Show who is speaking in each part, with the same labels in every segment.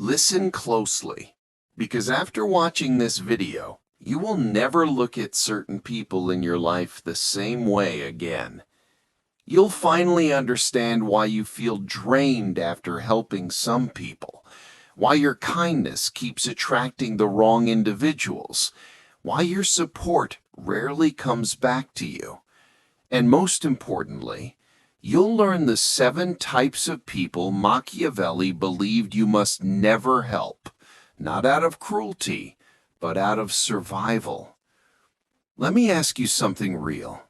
Speaker 1: Listen closely, because after watching this video, you will never look at certain people in your life the same way again. You'll finally understand why you feel drained after helping some people, why your kindness keeps attracting the wrong individuals, why your support rarely comes back to you. And most importantly, you'll learn the 7 types of people Machiavelli believed you must never help, not out of cruelty, but out of survival. Let me ask you something real.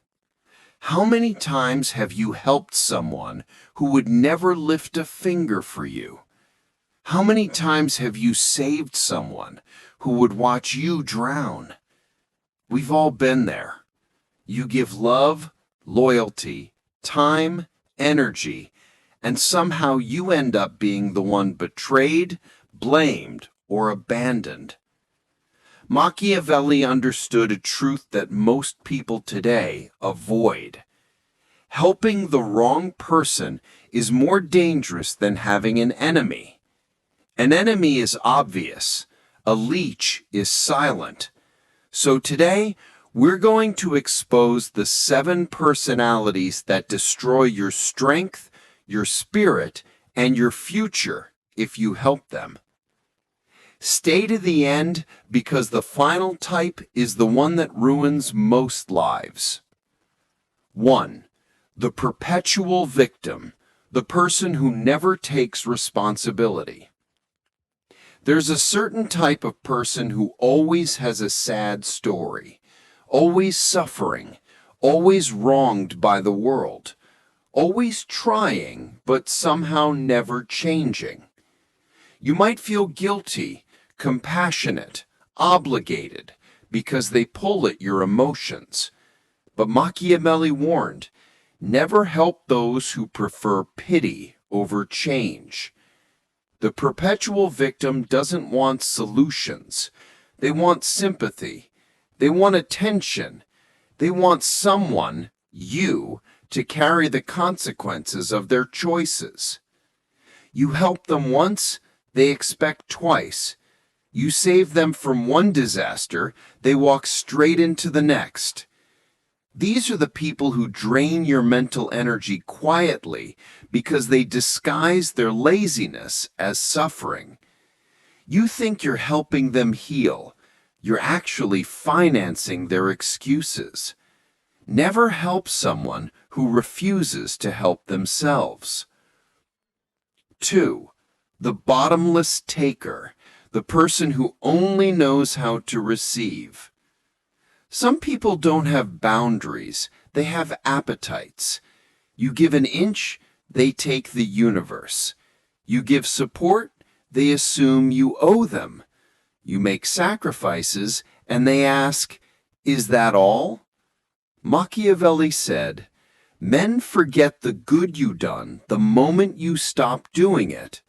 Speaker 1: How many times have you helped someone who would never lift a finger for you? How many times have you saved someone who would watch you drown? We've all been there. You give love, loyalty, time, energy, and somehow you end up being the one betrayed, blamed, or abandoned. Machiavelli understood a truth that most people today avoid. Helping the wrong person is more dangerous than having an enemy. An enemy is obvious. A leech is silent. So today, we're going to expose the 7 personalities that destroy your strength, your spirit, and your future if you help them. Stay to the end because the final type is the one that ruins most lives. 1. The perpetual victim, the person who never takes responsibility. There's a certain type of person who always has a sad story, always suffering, always wronged by the world, always trying but somehow never changing. You might feel guilty, compassionate, obligated, because they pull at your emotions. But Machiavelli warned, never help those who prefer pity over change. The perpetual victim doesn't want solutions. They want sympathy. They want attention. They want someone, you, to carry the consequences of their choices. You help them once, they expect twice. You save them from one disaster, they walk straight into the next. These are the people who drain your mental energy quietly because they disguise their laziness as suffering. You think you're helping them heal. You're actually financing their excuses. Never help someone who refuses to help themselves. 2. The bottomless taker, the person who only knows how to receive. Some people don't have boundaries, they have appetites. You give an inch, they take the universe. You give support, they assume you owe them. You make sacrifices, and they ask, "Is that all?" Machiavelli said, "Men forget the good you done the moment you stop doing it."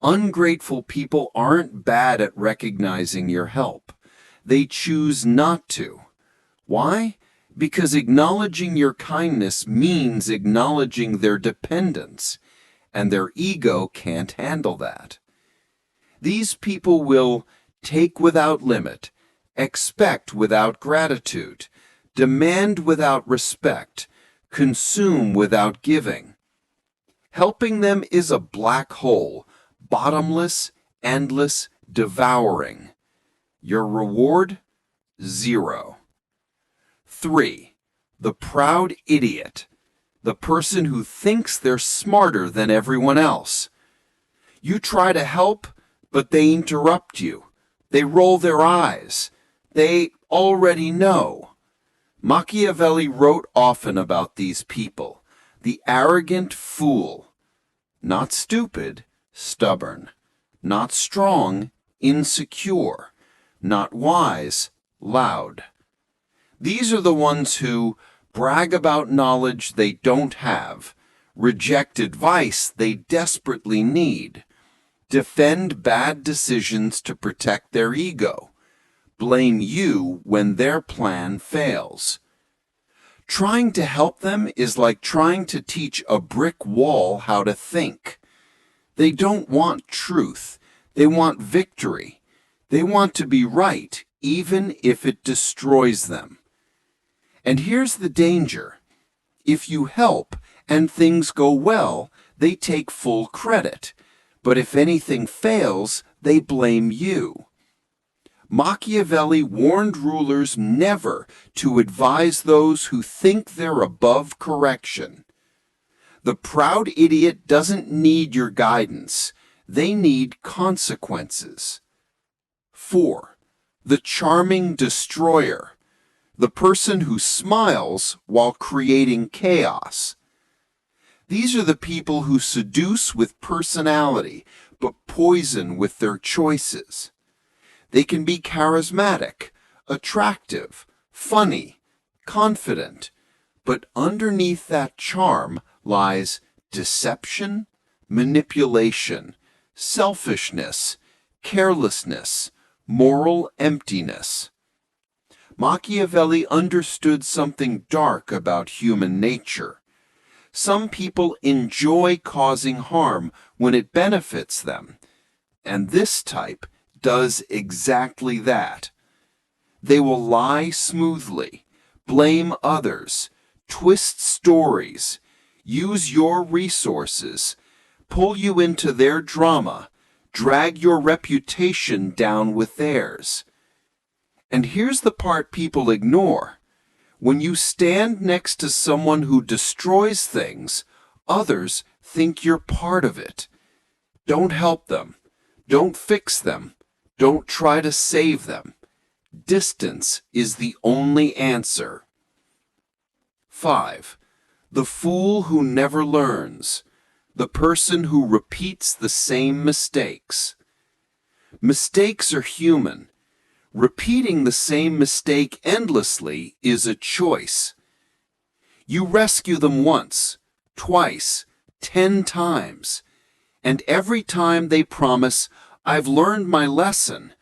Speaker 1: Ungrateful people aren't bad at recognizing your help. They choose not to. Why? Because acknowledging your kindness means acknowledging their dependence, and their ego can't handle that. These people will take without limit, expect without gratitude, demand without respect, consume without giving. Helping them is a black hole, bottomless, endless, devouring. Your reward? 0. 3. The proud idiot, the person who thinks they're smarter than everyone else. You try to help, but they interrupt you. They roll their eyes. They already know. Machiavelli wrote often about these people, the arrogant fool. Not stupid, stubborn. Not strong, insecure. Not wise, loud. These are the ones who brag about knowledge they don't have, reject advice they desperately need, defend bad decisions to protect their ego, blame you when their plan fails. Trying to help them is like trying to teach a brick wall how to think. They don't want truth. They want victory. They want to be right, even if it destroys them. And here's the danger. If you help and things go well, they take full credit. But if anything fails, they blame you. Machiavelli warned rulers never to advise those who think they're above correction. The proud idiot doesn't need your guidance. They need consequences. 4. The charming destroyer. The person who smiles while creating chaos. These are the people who seduce with personality, but poison with their choices. They can be charismatic, attractive, funny, confident, but underneath that charm lies deception, manipulation, selfishness, carelessness, moral emptiness. Machiavelli understood something dark about human nature. Some people enjoy causing harm when it benefits them, and this type does exactly that. They will lie smoothly, blame others, twist stories, use your resources, pull you into their drama, drag your reputation down with theirs. And here's the part people ignore. When you stand next to someone who destroys things, others think you're part of it. Don't help them. Don't fix them. Don't try to save them. Distance is the only answer. 5. The fool who never learns. The person who repeats the same mistakes. Mistakes are human. Repeating the same mistake endlessly is a choice. You rescue them once, twice, 10 times, and every time they promise, "I've learned my lesson,"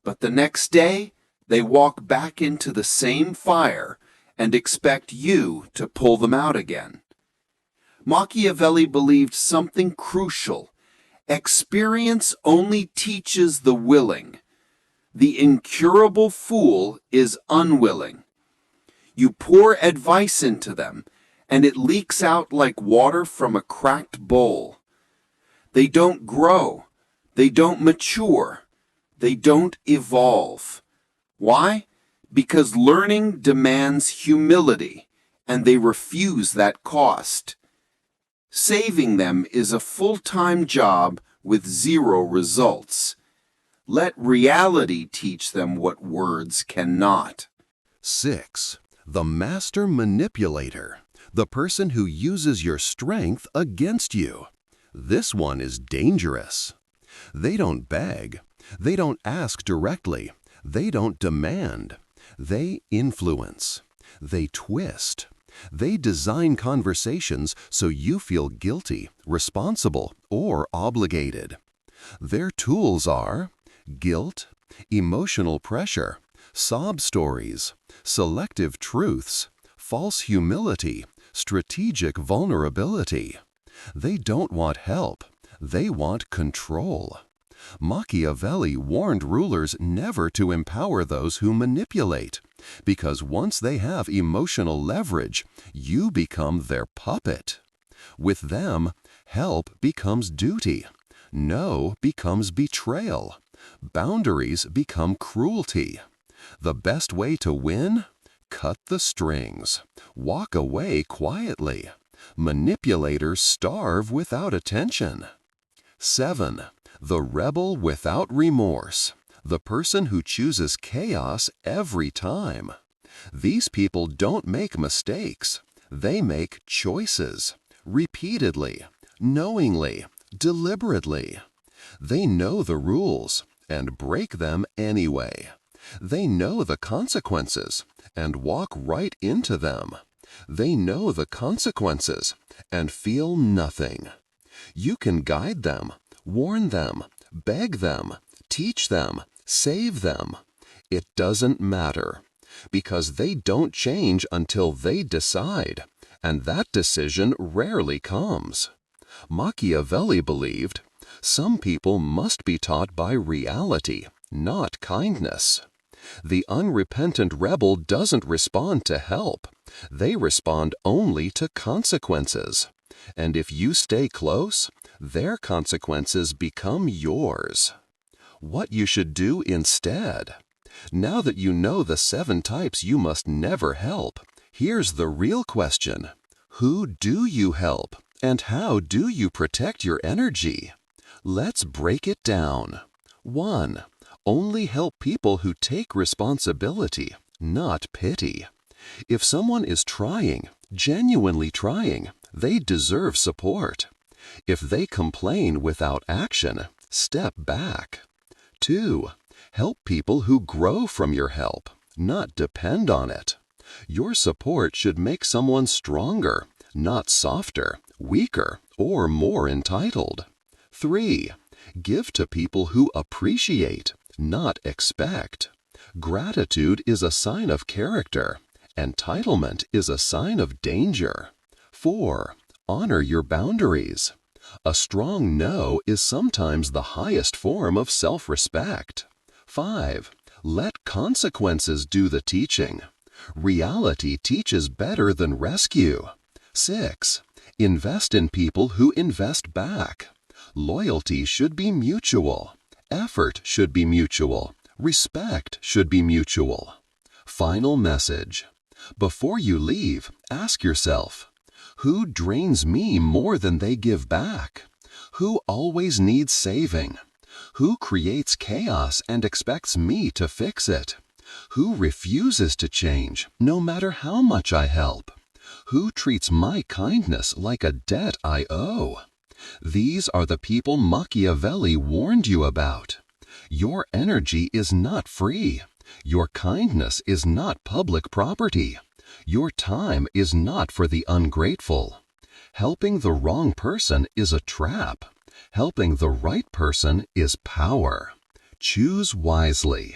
Speaker 1: but the next day they walk back into the same fire and expect you to pull them out again. Machiavelli believed something crucial. Experience only teaches the willing. The incurable fool is unwilling. You pour advice into them, and it leaks out like water from a cracked bowl. They don't grow. They don't mature. They don't evolve. Why? Because learning demands humility, and they refuse that cost. Saving them is a full-time job with zero results. Let reality teach them what words cannot.
Speaker 2: 6. The master manipulator. The person who uses your strength against you. This one is dangerous. They don't beg. They don't ask directly. They don't demand. They influence. They twist. They design conversations so you feel guilty, responsible, or obligated. Their tools are guilt, emotional pressure, sob stories, selective truths, false humility, strategic vulnerability. They don't want help. They want control. Machiavelli warned rulers never to empower those who manipulate, because once they have emotional leverage, you become their puppet. With them, help becomes duty. No becomes betrayal. Boundaries become cruelty. The best way to win? Cut the strings. Walk away quietly. Manipulators starve without attention. 7. The rebel without remorse. The person who chooses chaos every time. These people don't make mistakes. They make choices. Repeatedly, knowingly, deliberately. They know the rules and break them anyway. They know the consequences and walk right into them. They know the consequences and feel nothing. You can guide them, warn them, beg them, teach them, save them. It doesn't matter, because they don't change until they decide, and that decision rarely comes. Machiavelli believed, Some people must be taught by reality, not kindness. The unrepentant rebel doesn't respond to help. They respond only to consequences. And if you stay close, their consequences become yours. What you should do instead? Now that you know the 7 types you must never help, here's the real question. Who do you help? And how do you protect your energy? Let's break it down. 1. Only help people who take responsibility, not pity. If someone is trying, genuinely trying, they deserve support. If they complain without action, step back. 2. Help people who grow from your help, not depend on it. Your support should make someone stronger, not softer, weaker, or more entitled. 3. Give to people who appreciate, not expect. Gratitude is a sign of character. Entitlement is a sign of danger. 4. Honor your boundaries. A strong no is sometimes the highest form of self-respect. 5. Let consequences do the teaching. Reality teaches better than rescue. 6. Invest in people who invest back. Loyalty should be mutual. Effort should be mutual. Respect should be mutual. Final message. Before you leave, ask yourself, who drains me more than they give back? Who always needs saving? Who creates chaos and expects me to fix it? Who refuses to change, no matter how much I help? Who treats my kindness like a debt I owe? These are the people Machiavelli warned you about. Your energy is not free. Your kindness is not public property. Your time is not for the ungrateful. Helping the wrong person is a trap. Helping the right person is power. Choose wisely.